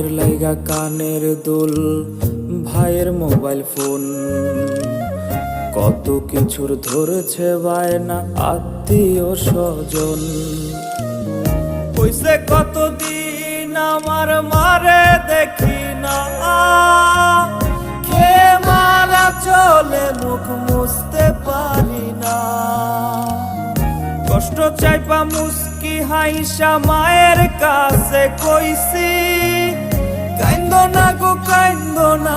মায়ের লাইগা কানের দুল, ভাইয়ের মোবাইল ফোন, কত কিছুর ধরেছে বায়না আত্মীয় স্বজন। কইছে কতদিন আমার মারে দেখি না, খেয়ে মারা চলে মুখ মুছতে পারি না। কষ্ট চাইপা মুস্কি হাইসা মায়ের কাছে কইছি, কাইন্দো না গো কাইন্দো না